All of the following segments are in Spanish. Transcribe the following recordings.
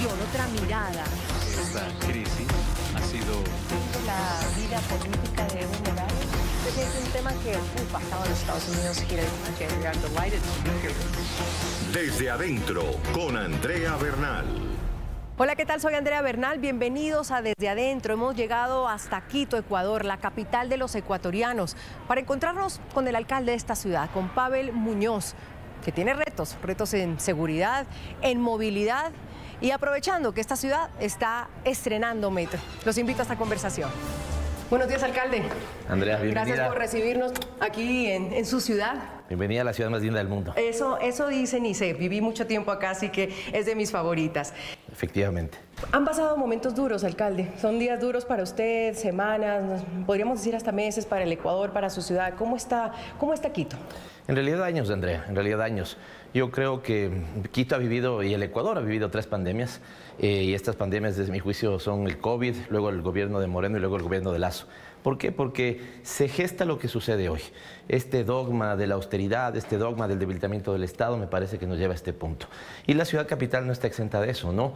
visión, otra mirada. Esta crisis ha sido... La vida política de Evo Morales es un tema que ocupa a los Estados Unidos. Desde adentro, con Andrea Bernal. Hola, ¿qué tal? Soy Andrea Bernal. Bienvenidos a Desde Adentro. Hemos llegado hasta Quito, Ecuador, la capital de los ecuatorianos, para encontrarnos con el alcalde de esta ciudad, con Pavel Muñoz, que tiene retos en seguridad, en movilidad y aprovechando que esta ciudad está estrenando metro. Los invito a esta conversación. Buenos días, alcalde. Andrea, bienvenida. Gracias por recibirnos aquí en su ciudad. Bienvenida a la ciudad más linda del mundo. Eso dicen y sé. Viví mucho tiempo acá, así que es de mis favoritas. Efectivamente. Han pasado momentos duros, alcalde. Son días duros para usted, semanas, podríamos decir hasta meses para el Ecuador, para su ciudad. ¿Cómo está Quito? En realidad años, Andrea, en realidad años. Yo creo que Quito ha vivido, y el Ecuador ha vivido 3 pandemias, y estas pandemias, desde mi juicio, son el COVID, luego el gobierno de Moreno y luego el gobierno de Lasso. ¿Por qué? Porque se gesta lo que sucede hoy. Este dogma de la austeridad, este dogma del debilitamiento del Estado, me parece que nos lleva a este punto. Y la ciudad capital no está exenta de eso, ¿no?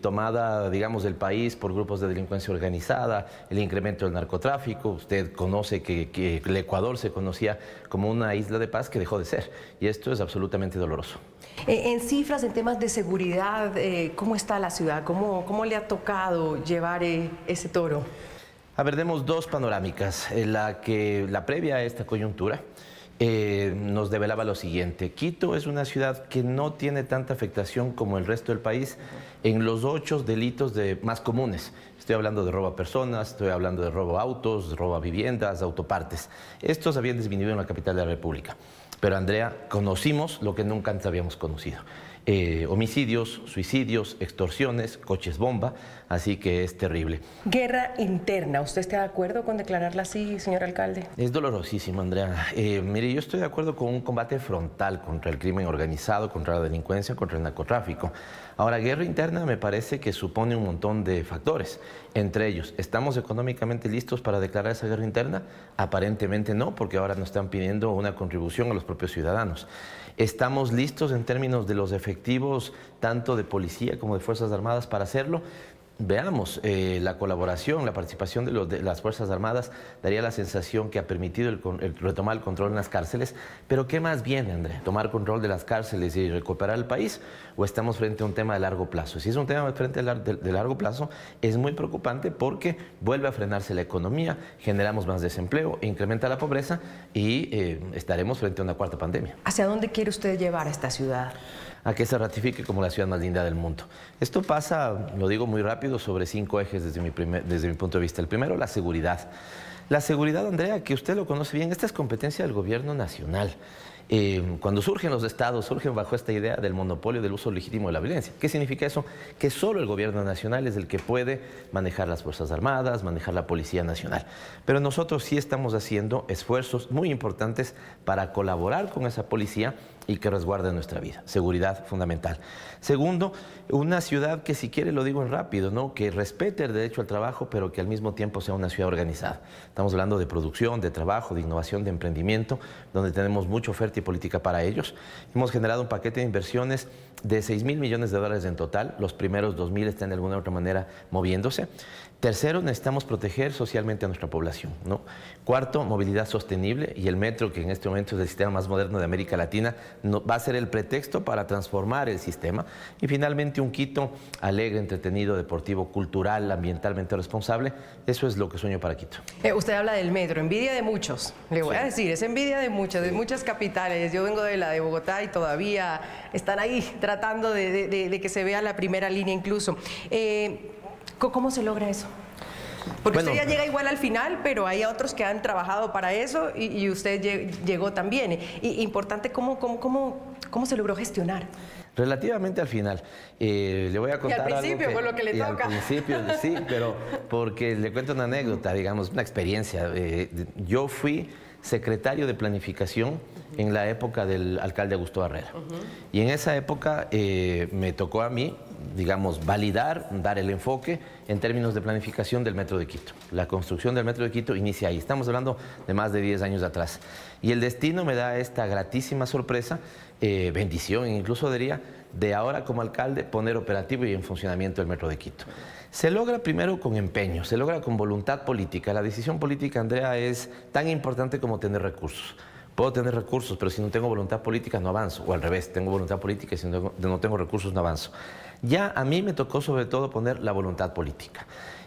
Tomada, digamos, del país por grupos de delincuencia organizada, el incremento del narcotráfico. Usted conoce que el Ecuador se conocía como una isla de paz que dejó de ser. Y esto es absolutamente doloroso. En cifras, en temas de seguridad, ¿cómo está la ciudad? ¿Cómo le ha tocado llevar ese toro? A ver, demos 2 panorámicas. La previa a esta coyuntura nos develaba lo siguiente. Quito es una ciudad que no tiene tanta afectación como el resto del país en los 8 delitos más comunes. Estoy hablando de robo a personas, estoy hablando de robo a autos, robo a viviendas, autopartes. Estos habían disminuido en la capital de la República. Pero, Andrea, conocimos lo que nunca antes habíamos conocido. Homicidios, suicidios, extorsiones, coches bomba, así que es terrible. Guerra interna, ¿usted está de acuerdo con declararla así, señor alcalde? Es dolorosísimo, Andrea. Mire, yo estoy de acuerdo con un combate frontal contra el crimen organizado, contra la delincuencia, contra el narcotráfico. Ahora, guerra interna me parece que supone un montón de factores. Entre ellos, ¿estamos económicamente listos para declarar esa guerra interna? Aparentemente no, porque ahora nos están pidiendo una contribución a los propios ciudadanos. ¿Estamos listos en términos de los efectivos, tanto de policía como de Fuerzas Armadas, para hacerlo? Veamos, la colaboración, la participación de las Fuerzas Armadas daría la sensación que ha permitido retomar el control en las cárceles. Pero ¿qué más viene, André? ¿Tomar control de las cárceles y recuperar el país? ¿O estamos frente a un tema de largo plazo? Si es un tema de largo plazo, es muy preocupante porque vuelve a frenarse la economía, generamos más desempleo, incrementa la pobreza y estaremos frente a una 4ª pandemia. ¿Hacia dónde quiere usted llevar a esta ciudad? A que se ratifique como la ciudad más linda del mundo. Esto pasa, lo digo muy rápido, sobre 5 ejes desde mi punto de vista. El primero, la seguridad. La seguridad, Andrea, que usted lo conoce bien, esta es competencia del gobierno nacional. Cuando surgen los estados, surgen bajo esta idea del monopolio del uso legítimo de la violencia. ¿Qué significa eso? Que solo el gobierno nacional es el que puede manejar las Fuerzas Armadas, manejar la Policía Nacional. Pero nosotros sí estamos haciendo esfuerzos muy importantes para colaborar con esa policía y que resguarde nuestra vida. Seguridad fundamental. Segundo, una ciudad que, si quiere, lo digo en rápido, ¿no? Que respete el derecho al trabajo, pero que al mismo tiempo sea una ciudad organizada. Estamos hablando de producción, de trabajo, de innovación, de emprendimiento, donde tenemos mucha oferta y política para ellos. Hemos generado un paquete de inversiones de $6.000 millones en total. Los primeros 2.000 están de alguna u otra manera moviéndose. Tercero, necesitamos proteger socialmente a nuestra población, ¿no? Cuarto, movilidad sostenible, y el metro, que en este momento es el sistema más moderno de América Latina, va a ser el pretexto para transformar el sistema. Y finalmente, un Quito alegre, entretenido, deportivo, cultural, ambientalmente responsable. Eso es lo que sueño para Quito. Usted habla del metro, envidia de muchos, le voy a decir, es envidia de muchas capitales. Yo vengo de la de Bogotá y todavía están ahí tratando de que se vea la primera línea incluso. ¿Cómo se logra eso? Porque usted ya llega igual al final, pero hay otros que han trabajado para eso y usted llegó también. Importante, ¿cómo se logró gestionar? Relativamente al final. Le voy a contar algo. Y al principio, por lo que le toca. Al principio, sí, pero porque le cuento una anécdota, digamos, una experiencia. Yo fui secretario de Planificación en la época del alcalde Augusto Barrera. Y en esa época me tocó a mí, digamos, validar, dar el enfoque en términos de planificación del Metro de Quito. La construcción del Metro de Quito inicia ahí. Estamos hablando de más de 10 años atrás. Y el destino me da esta gratísima sorpresa, bendición incluso diría, de ahora como alcalde poner operativo y en funcionamiento el Metro de Quito. Se logra primero con empeño, se logra con voluntad política. La decisión política, Andrea, es tan importante como tener recursos. Puedo tener recursos, pero si no tengo voluntad política no avanzo. O al revés, tengo voluntad política y si no tengo recursos no avanzo. Ya a mí me tocó sobre todo poner la voluntad política.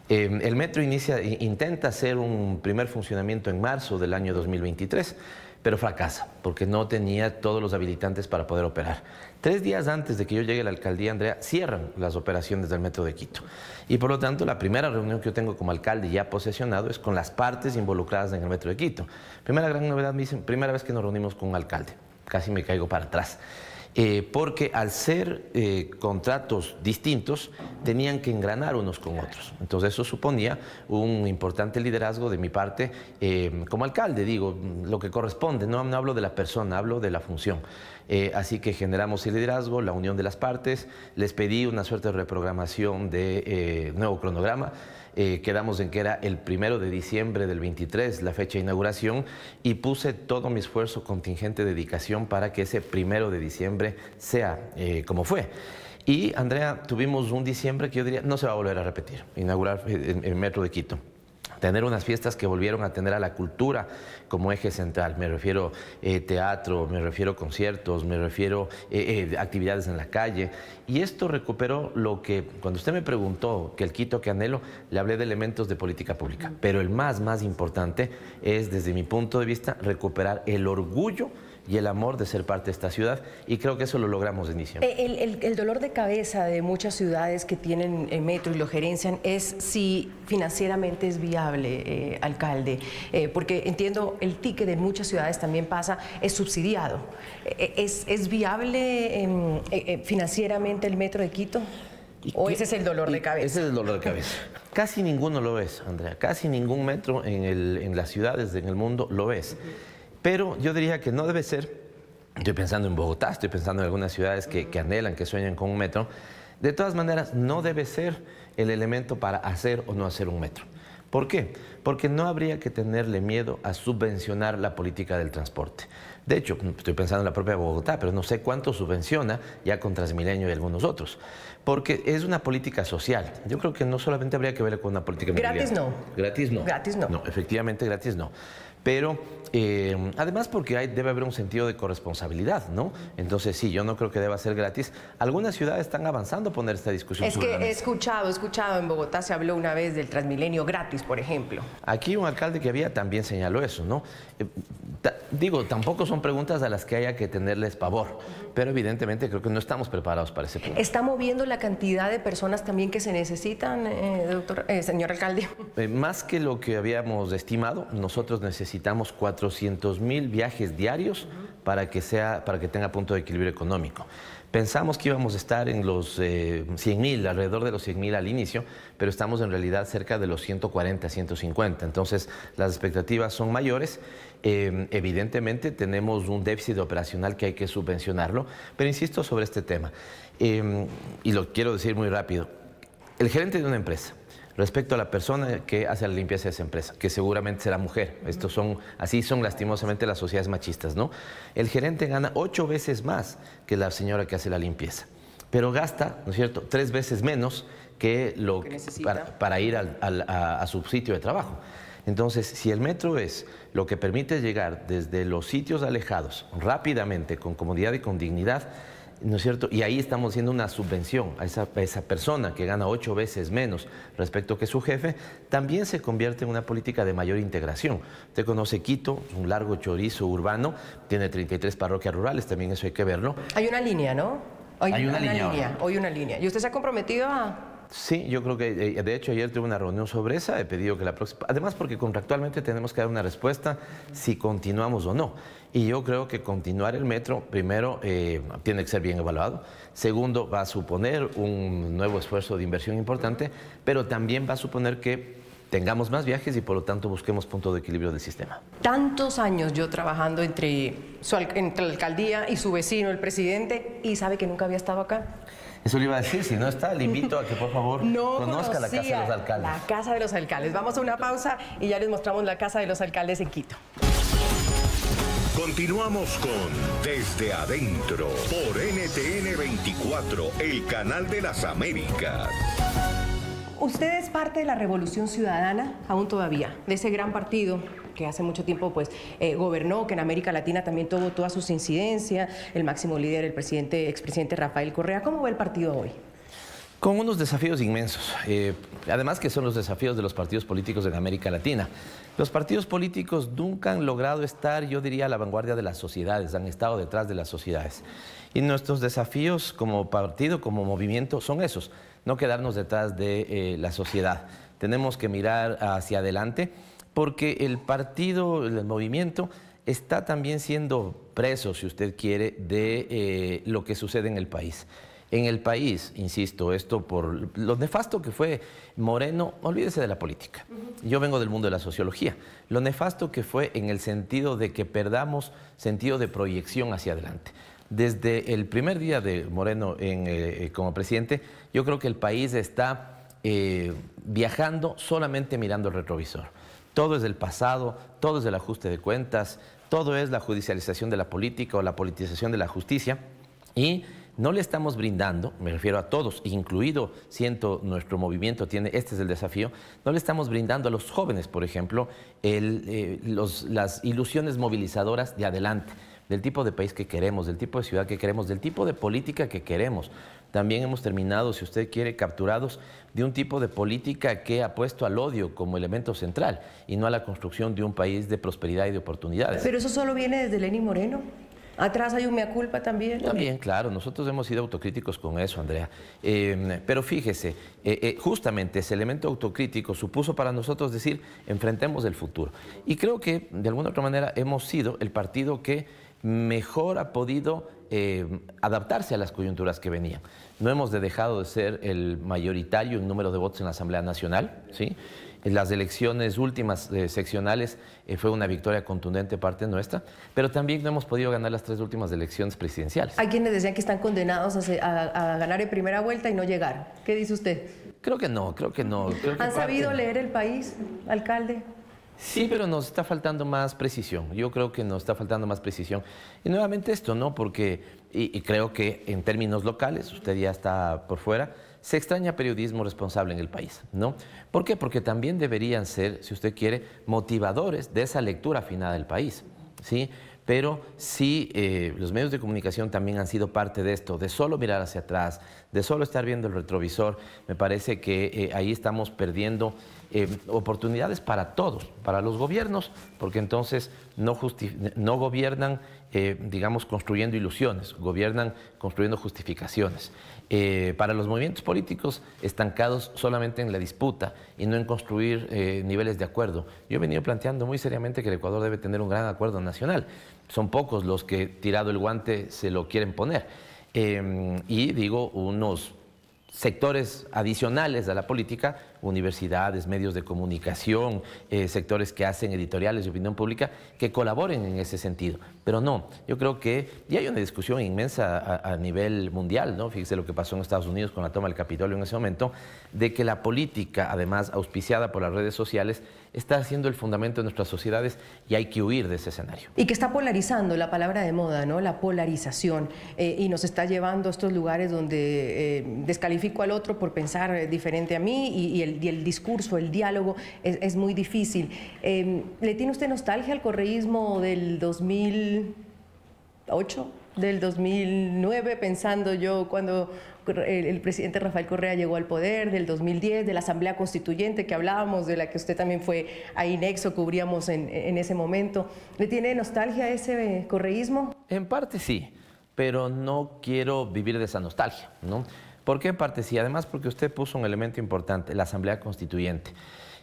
El metro intenta hacer un primer funcionamiento en marzo del año 2023, pero fracasa porque no tenía todos los habilitantes para poder operar. 3 días antes de que yo llegue a la alcaldía, Andrea, cierran las operaciones del Metro de Quito. Y por lo tanto, la primera reunión que yo tengo como alcalde ya posesionado es con las partes involucradas en el Metro de Quito. Primera gran novedad, me dicen, primera vez que nos reunimos con un alcalde. Casi me caigo para atrás. Porque al ser contratos distintos, tenían que engranar unos con otros. Entonces eso suponía un importante liderazgo de mi parte como alcalde, digo, lo que corresponde, no hablo de la persona, hablo de la función. Así que generamos el liderazgo, la unión de las partes, les pedí una suerte de reprogramación de nuevo cronograma. Quedamos en que era el 1 de diciembre del 23, la fecha de inauguración, y puse todo mi esfuerzo, contingente, dedicación para que ese 1 de diciembre sea como fue. Y, Andrea, tuvimos un diciembre que yo diría no se va a volver a repetir, inaugurar el Metro de Quito. Tener unas fiestas que volvieron a tener a la cultura como eje central. Me refiero teatro, me refiero conciertos, me refiero actividades en la calle. Y esto recuperó lo que, cuando usted me preguntó que el Quito que anhelo, le hablé de elementos de política pública. Pero el más importante es, desde mi punto de vista, recuperar el orgullo y el amor de ser parte de esta ciudad, y creo que eso lo logramos de inicio. El dolor de cabeza de muchas ciudades que tienen el metro y lo gerencian es si financieramente es viable, alcalde, porque entiendo el ticket de muchas ciudades también pasa, es subsidiado. ¿Es viable financieramente el metro de Quito? ¿O ese es el dolor de cabeza? Ese es el dolor de cabeza. Casi ninguno lo es, Andrea, casi ningún metro en las ciudades en el mundo lo es. Pero yo diría que no debe ser, estoy pensando en Bogotá, estoy pensando en algunas ciudades que anhelan, que sueñan con un metro. De todas maneras, no debe ser el elemento para hacer o no hacer un metro. ¿Por qué? Porque no habría que tenerle miedo a subvencionar la política del transporte. De hecho, estoy pensando en la propia Bogotá, pero no sé cuánto subvenciona ya con Transmilenio y algunos otros. Porque es una política social. Yo creo que no solamente habría que verla con una política movilidad. Gratis no. Gratis no. Gratis no. No, efectivamente gratis no. Pero además porque debe haber un sentido de corresponsabilidad, ¿no? Entonces sí, yo no creo que deba ser gratis. Algunas ciudades están avanzando a poner esta discusión. Es que he escuchado, en Bogotá se habló una vez del Transmilenio gratis, por ejemplo. Aquí un alcalde que había también señaló eso, ¿no? Digo, tampoco son preguntas a las que haya que tenerles pavor, pero evidentemente creo que no estamos preparados para ese punto. ¿Está moviendo la cantidad de personas también que se necesitan, señor alcalde? Más que lo que habíamos estimado, nosotros necesitamos 400,000 viajes diarios para que tenga punto de equilibrio económico. Pensamos que íbamos a estar en los 100,000, alrededor de los 100,000 al inicio, pero estamos en realidad cerca de los 140, 150. Entonces, las expectativas son mayores. Evidentemente, tenemos un déficit operacional que hay que subvencionarlo, pero insisto sobre este tema. Y lo quiero decir muy rápido. El gerente de una empresa, respecto a la persona que hace la limpieza de esa empresa, que seguramente será mujer. Así son lastimosamente las sociedades machistas, ¿no? El gerente gana 8 veces más que la señora que hace la limpieza, pero gasta, ¿no es cierto?, 3 veces menos que lo que para ir a su sitio de trabajo. Entonces, si el metro es lo que permite llegar desde los sitios alejados rápidamente, con comodidad y con dignidad, ¿no es cierto? Y ahí estamos haciendo una subvención a esa persona que gana 8 veces menos respecto que su jefe, también se convierte en una política de mayor integración. Usted conoce Quito, un largo chorizo urbano, tiene 33 parroquias rurales, también eso hay que verlo. Hay una línea, ¿no? Hay una línea. Hoy una línea. ¿Y usted se ha comprometido a...? Sí, yo creo que, de hecho, ayer tuve una reunión sobre esa, he pedido que la próxima... Además, porque contractualmente tenemos que dar una respuesta si continuamos o no. Y yo creo que continuar el metro, primero, tiene que ser bien evaluado. Segundo, va a suponer un nuevo esfuerzo de inversión importante, pero también va a suponer que tengamos más viajes y, por lo tanto, busquemos punto de equilibrio del sistema. Tantos años yo trabajando entre la alcaldía y su vecino, el presidente, y sabe que nunca había estado acá. Eso le iba a decir, si no está, le invito a que por favor conozca la Casa de los Alcaldes. La Casa de los Alcaldes. Vamos a una pausa y ya les mostramos la Casa de los Alcaldes en Quito. Continuamos con Desde Adentro por NTN 24, el canal de las Américas. Usted es parte de la Revolución Ciudadana, aún todavía, de ese gran partido que hace mucho tiempo pues, gobernó, que en América Latina también tuvo todas sus incidencias, el máximo líder, el expresidente Rafael Correa. ¿Cómo ve el partido hoy? Con unos desafíos inmensos, además que son los desafíos de los partidos políticos en América Latina. Los partidos políticos nunca han logrado estar, yo diría, a la vanguardia de las sociedades, han estado detrás de las sociedades. Y nuestros desafíos como partido, como movimiento, son esos, no quedarnos detrás de la sociedad. Tenemos que mirar hacia adelante porque el partido, el movimiento, está también siendo preso, si usted quiere, de lo que sucede en el país. En el país, insisto, esto por lo nefasto que fue Moreno, olvídese de la política. Yo vengo del mundo de la sociología. Lo nefasto que fue en el sentido de que perdamos sentido de proyección hacia adelante. Desde el primer día de Moreno como presidente, yo creo que el país está viajando solamente mirando el retrovisor. Todo es del pasado, todo es del ajuste de cuentas, todo es la judicialización de la política o la politización de la justicia y no le estamos brindando, me refiero a todos, incluido, siento, nuestro movimiento tiene, este es el desafío, no le estamos brindando a los jóvenes, por ejemplo, las ilusiones movilizadoras de adelante, del tipo de país que queremos, del tipo de ciudad que queremos, del tipo de política que queremos. También hemos terminado, si usted quiere, capturados de un tipo de política que ha puesto al odio como elemento central y no a la construcción de un país de prosperidad y de oportunidades. Pero eso solo viene desde Lenín Moreno. ¿Atrás hay un mea culpa también? También, claro, nosotros hemos sido autocríticos con eso, Andrea. Pero fíjese, justamente ese elemento autocrítico supuso para nosotros decir, enfrentemos el futuro. Y creo que, de alguna otra manera, hemos sido el partido que mejor ha podido adaptarse a las coyunturas que venían. No hemos dejado de ser el mayoritario en número de votos en la Asamblea Nacional, ¿sí? En las elecciones últimas seccionales fue una victoria contundente parte nuestra, pero también no hemos podido ganar las 3 últimas elecciones presidenciales. Hay quienes decían que están condenados a ganar en primera vuelta y no llegar. ¿Qué dice usted? Creo que no, creo que no. ¿Han sabido leer el país, alcalde? Sí, pero nos está faltando más precisión. Yo creo que nos está faltando más precisión. Y nuevamente esto, ¿no? Porque, y creo que en términos locales, usted ya está por fuera, se extraña periodismo responsable en el país, ¿no? ¿Por qué? Porque también deberían ser, si usted quiere, motivadores de esa lectura afinada del país, ¿sí? Pero sí, los medios de comunicación también han sido parte de esto, de solo mirar hacia atrás, de solo estar viendo el retrovisor. Me parece que ahí estamos perdiendo oportunidades para todos, para los gobiernos, porque entonces no gobiernan, digamos, construyendo ilusiones, gobiernan construyendo justificaciones. Para los movimientos políticos estancados solamente en la disputa y no en construir niveles de acuerdo. Yo he venido planteando muy seriamente que el Ecuador debe tener un gran acuerdo nacional. Son pocos los que, tirado el guante, se lo quieren poner. Y digo, unos sectores adicionales a la política, universidades, medios de comunicación, sectores que hacen editoriales de opinión pública, que colaboren en ese sentido. Pero no, yo creo que ya hay una discusión inmensa a nivel mundial, ¿no? Fíjese lo que pasó en Estados Unidos con la toma del Capitolio en ese momento, de que la política, además auspiciada por las redes sociales, está siendo el fundamento de nuestras sociedades y hay que huir de ese escenario. Y que está polarizando, la palabra de moda, ¿no? La polarización, y nos está llevando a estos lugares donde descalifico al otro por pensar diferente a mí y el discurso, el diálogo es muy difícil. ¿Le tiene usted nostalgia al correísmo del 2008, del 2009, pensando yo cuando el presidente Rafael Correa llegó al poder, del 2010, de la Asamblea Constituyente que hablábamos, de la que usted también fue ahí nexo, cubríamos en ese momento? ¿Le tiene nostalgia a ese correísmo? En parte sí, pero no quiero vivir de esa nostalgia, ¿no? ¿Por qué en parte sí? Además porque usted puso un elemento importante, la Asamblea Constituyente.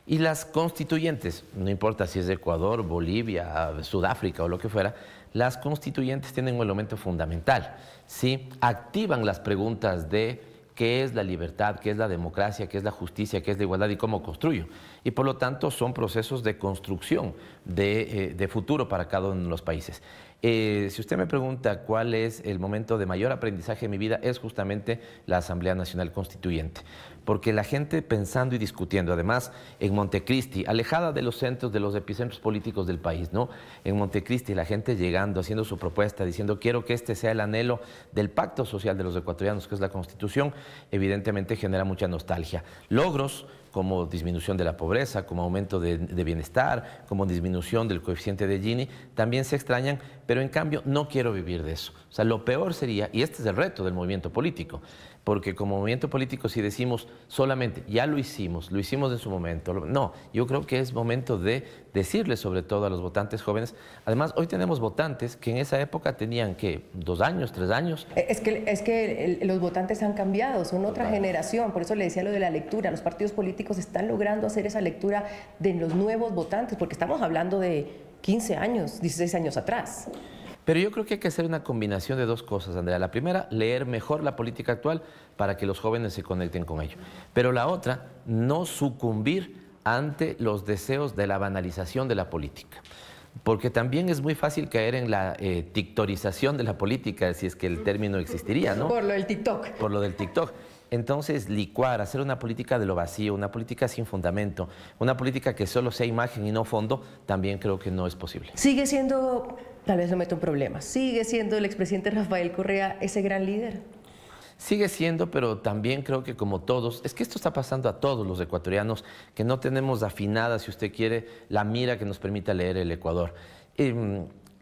Y las constituyentes, no importa si es de Ecuador, Bolivia, Sudáfrica o lo que fuera, las constituyentes tienen un elemento fundamental, ¿sí? Activan las preguntas de qué es la libertad, qué es la democracia, qué es la justicia, qué es la igualdad y cómo construyo. Y por lo tanto son procesos de construcción de futuro para cada uno de los países. Si usted me pregunta cuál es el momento de mayor aprendizaje en mi vida, es justamente la Asamblea Nacional Constituyente. Porque la gente pensando y discutiendo, además en Montecristi, alejada de los centros, de los epicentros políticos del país, ¿no? En Montecristi, la gente llegando, haciendo su propuesta, diciendo quiero que este sea el anhelo del pacto social de los ecuatorianos, que es la Constitución, evidentemente genera mucha nostalgia. Logros como disminución de la pobreza, como aumento de bienestar, como disminución del coeficiente de Gini, también se extrañan, pero en cambio no quiero vivir de eso. O sea, lo peor sería, y este es el reto del movimiento político, porque como movimiento político si decimos solamente, ya lo hicimos en su momento, no, yo creo que es momento de decirles sobre todo a los votantes jóvenes, además hoy tenemos votantes que en esa época tenían, ¿qué? 2 años, 3 años. Es que los votantes han cambiado, son otra generación, por eso le decía lo de la lectura, los partidos políticos están logrando hacer esa lectura de los nuevos votantes, porque estamos hablando de 15 años, 16 años atrás. Pero yo creo que hay que hacer una combinación de 2 cosas, Andrea. La primera, leer mejor la política actual para que los jóvenes se conecten con ello. Pero la otra, no sucumbir ante los deseos de la banalización de la política. Porque también es muy fácil caer en la tiktorización de la política, si es que el término existiría, ¿no? Por lo del TikTok. Por lo del TikTok. Entonces, licuar, hacer una política de lo vacío, una política sin fundamento, una política que solo sea imagen y no fondo, también creo que no es posible. Sigue siendo, tal vez lo meto en problemas, sigue siendo el expresidente Rafael Correa ese gran líder. Sigue siendo, pero también creo que como todos, es que esto está pasando a todos los ecuatorianos, que no tenemos afinada, si usted quiere, la mira que nos permita leer el Ecuador.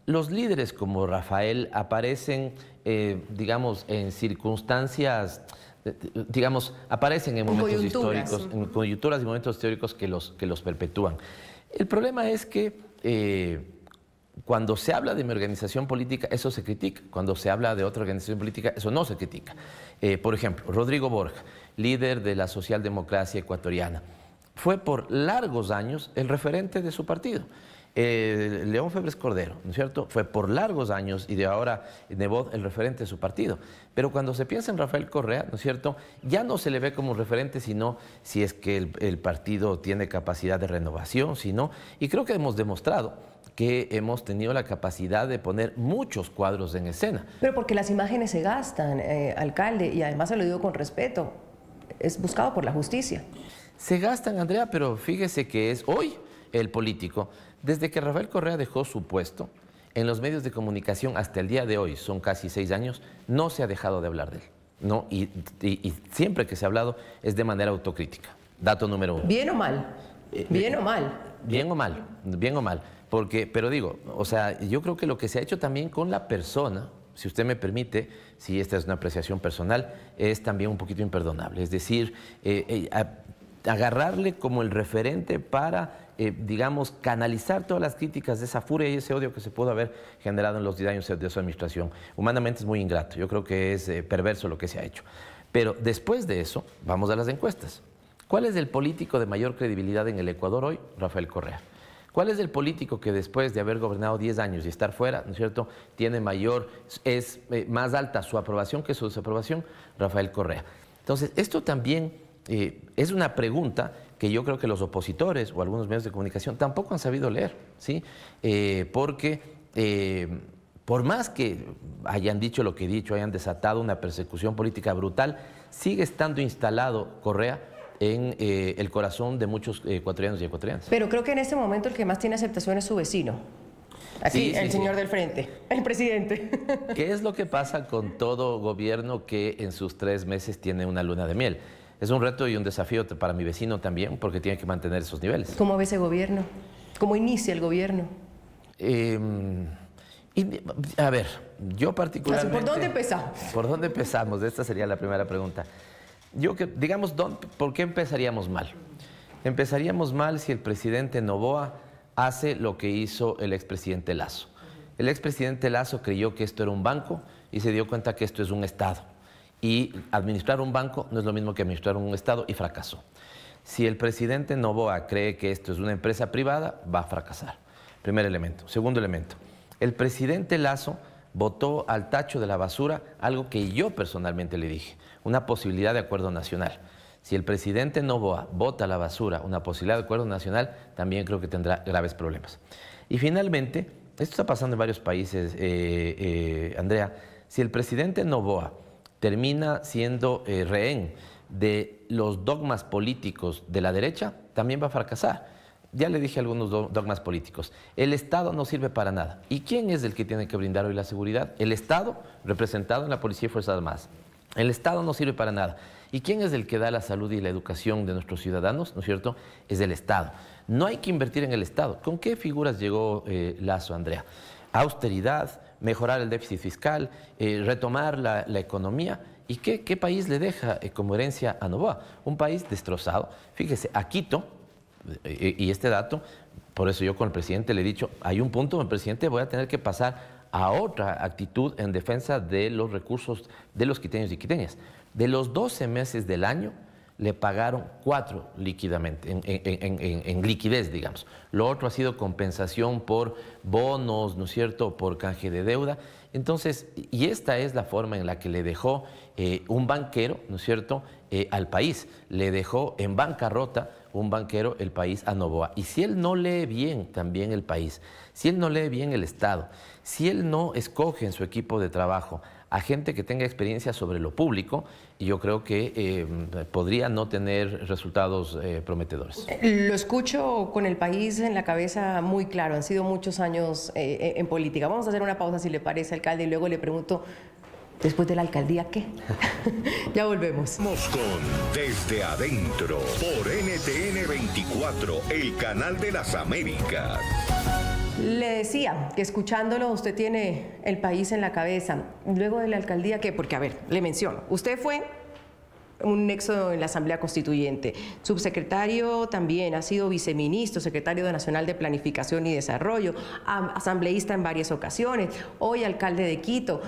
Los líderes como Rafael aparecen, digamos, en circunstancias, digamos, aparecen en momentos históricos, en coyunturas y momentos históricos que los perpetúan. El problema es que cuando se habla de mi organización política, eso se critica. Cuando se habla de otra organización política, eso no se critica. Por ejemplo, Rodrigo Borja, líder de la socialdemocracia ecuatoriana, fue por largos años el referente de su partido. León Febres Cordero, ¿no es cierto?, fue por largos años y de ahora Nebot el referente de su partido. Pero cuando se piensa en Rafael Correa, ¿no es cierto?, ya no se le ve como un referente, sino si es que el partido tiene capacidad de renovación, sino, y creo que hemos demostrado que hemos tenido la capacidad de poner muchos cuadros en escena. Pero porque las imágenes se gastan, alcalde, y además se lo digo con respeto, es buscado por la justicia. Se gastan, Andrea, pero fíjese que es hoy el político. Desde que Rafael Correa dejó su puesto, en los medios de comunicación hasta el día de hoy, son casi 6 años, no se ha dejado de hablar de él, ¿no? Y siempre que se ha hablado es de manera autocrítica. Dato número 1. ¿Bien o mal? ¿Bien o mal? Bien o mal, bien o mal. Porque, pero digo, o sea, yo creo que lo que se ha hecho también con la persona, si usted me permite, si esta es una apreciación personal, es también un poquito imperdonable. Es decir, agarrarle como el referente para, digamos, canalizar todas las críticas de esa furia y ese odio que se pudo haber generado en los 10 años de su administración. Humanamente es muy ingrato, yo creo que es perverso lo que se ha hecho. Pero después de eso, vamos a las encuestas. ¿Cuál es el político de mayor credibilidad en el Ecuador hoy? Rafael Correa. ¿Cuál es el político que después de haber gobernado 10 años y estar fuera, ¿no es cierto?, tiene es más alta su aprobación que su desaprobación? Rafael Correa. Entonces, esto también es una pregunta que yo creo que los opositores o algunos medios de comunicación tampoco han sabido leer, ¿sí? Porque por más que hayan dicho lo que he dicho, hayan desatado una persecución política brutal, sigue estando instalado Correa en el corazón de muchos ecuatorianos y ecuatorianas. Pero creo que en este momento el que más tiene aceptación es su vecino. Aquí, el señor del frente, el presidente. ¿Qué es lo que pasa con todo gobierno que en sus 3 meses tiene una luna de miel? Es un reto y un desafío para mi vecino también, porque tiene que mantener esos niveles. ¿Cómo ve ese gobierno? ¿Cómo inicia el gobierno? A ver, yo particularmente... ¿Por dónde empezamos? ¿Por dónde empezamos? Esta sería la primera pregunta. Digamos, ¿por qué empezaríamos mal? Empezaríamos mal si el presidente Noboa hace lo que hizo el expresidente Lasso. El expresidente Lasso creyó que esto era un banco y se dio cuenta que esto es un Estado. Y administrar un banco no es lo mismo que administrar un Estado y fracasó. Si el presidente Noboa cree que esto es una empresa privada, va a fracasar. Primer elemento. Segundo elemento. El presidente Lasso botó al tacho de la basura algo que yo personalmente le dije, una posibilidad de acuerdo nacional. Si el presidente Noboa bota a la basura una posibilidad de acuerdo nacional, también creo que tendrá graves problemas. Y finalmente, esto está pasando en varios países, Andrea. Si el presidente Noboa termina siendo rehén de los dogmas políticos de la derecha, también va a fracasar. Ya le dije algunos dogmas políticos. El Estado no sirve para nada. ¿Y quién es el que tiene que brindar hoy la seguridad? El Estado, representado en la Policía y Fuerzas Armadas. El Estado no sirve para nada. ¿Y quién es el que da la salud y la educación de nuestros ciudadanos? ¿No es cierto? Es el Estado. No hay que invertir en el Estado. ¿Con qué figuras llegó Lasso, Andrea? Austeridad, mejorar el déficit fiscal, retomar la economía. ¿Y qué país le deja como herencia a Noboa? Un país destrozado. Fíjese, a Quito, y este dato, por eso yo con el presidente le he dicho, hay un punto, el presidente, voy a tener que pasar a otra actitud en defensa de los recursos de los quiteños y quiteñas. De los 12 meses del año, le pagaron 4 líquidamente, en liquidez, digamos. Lo otro ha sido compensación por bonos, ¿no es cierto?, por canje de deuda. Entonces, y esta es la forma en la que le dejó un banquero, ¿no es cierto?, al país. Le dejó en bancarrota un banquero el país a Noboa. Y si él no lee bien también el país, si él no lee bien el Estado, si él no escoge en su equipo de trabajo a gente que tenga experiencia sobre lo público, yo creo que podría no tener resultados prometedores. Lo escucho con el país en la cabeza muy claro, han sido muchos años en política. Vamos a hacer una pausa, si le parece, alcalde, y luego le pregunto, después de la alcaldía, ¿qué? Ya volvemos. Vamos con Desde Adentro por NTN 24, el canal de las Américas. Le decía que escuchándolo usted tiene el país en la cabeza. Luego de la alcaldía, ¿qué? Porque, a ver, le menciono. Usted fue un nexo en la Asamblea Constituyente. Subsecretario también, ha sido viceministro, secretario nacional de Planificación y Desarrollo, asambleísta en varias ocasiones, hoy alcalde de Quito.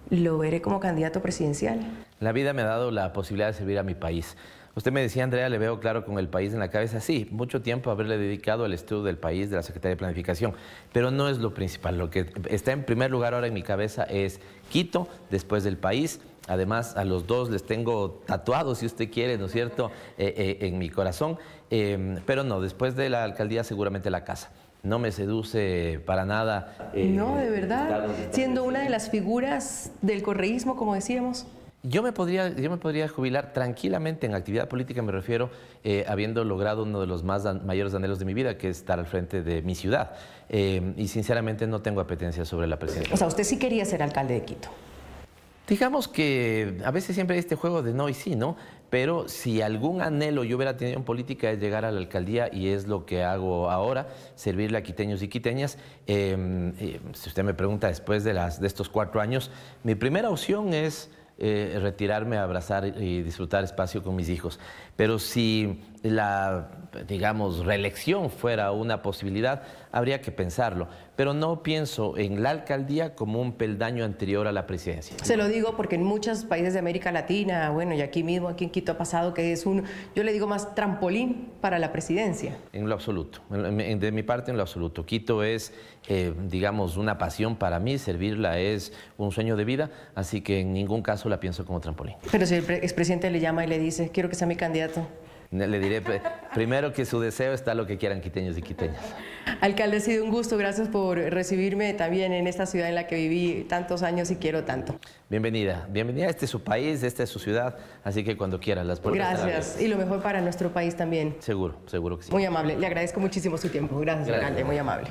¿Lo veré como candidato presidencial? La vida me ha dado la posibilidad de servir a mi país. Usted me decía, Andrea, le veo claro con el país en la cabeza. Sí, mucho tiempo haberle dedicado al estudio del país, de la Secretaría de Planificación, pero no es lo principal. Lo que está en primer lugar ahora en mi cabeza es Quito, después del país. Además, a los dos les tengo tatuados, si usted quiere, ¿no es cierto?, en mi corazón. Pero no, después de la alcaldía seguramente la casa. No me seduce para nada. No, de verdad. Siendo una de las figuras del correísmo, como decíamos. Yo me podría jubilar tranquilamente en actividad política, me refiero, habiendo logrado uno de los mayores anhelos de mi vida, que es estar al frente de mi ciudad. Y sinceramente no tengo apetencia sobre la presidencia. O sea, usted sí quería ser alcalde de Quito. Digamos que a veces siempre hay este juego de no y sí, ¿no? Pero si algún anhelo yo hubiera tenido en política es llegar a la alcaldía, y es lo que hago ahora, servirle a quiteños y quiteñas. Si usted me pregunta después de estos 4 años, mi primera opción es retirarme, abrazar y disfrutar espacio con mis hijos. Pero si la, digamos, reelección fuera una posibilidad, habría que pensarlo. Pero no pienso en la alcaldía como un peldaño anterior a la presidencia. Se lo digo porque en muchos países de América Latina, bueno, y aquí mismo, aquí en Quito ha pasado que es yo le digo más trampolín para la presidencia. En lo absoluto, de mi parte en lo absoluto. Quito es, digamos, una pasión para mí, servirla es un sueño de vida, así que en ningún caso la pienso como trampolín. Pero si el expresidente le llama y le dice, quiero que sea mi candidato. Le diré primero que su deseo está lo que quieran quiteños y quiteñas. Alcalde, ha sido un gusto, gracias por recibirme también en esta ciudad en la que viví tantos años y quiero tanto. Bienvenida, bienvenida, este es su país, esta es su ciudad, así que cuando quieras las puertas. Gracias, y lo mejor para nuestro país también. Seguro, seguro que sí. Muy amable, le agradezco muchísimo su tiempo, gracias. Alcalde, muy amable.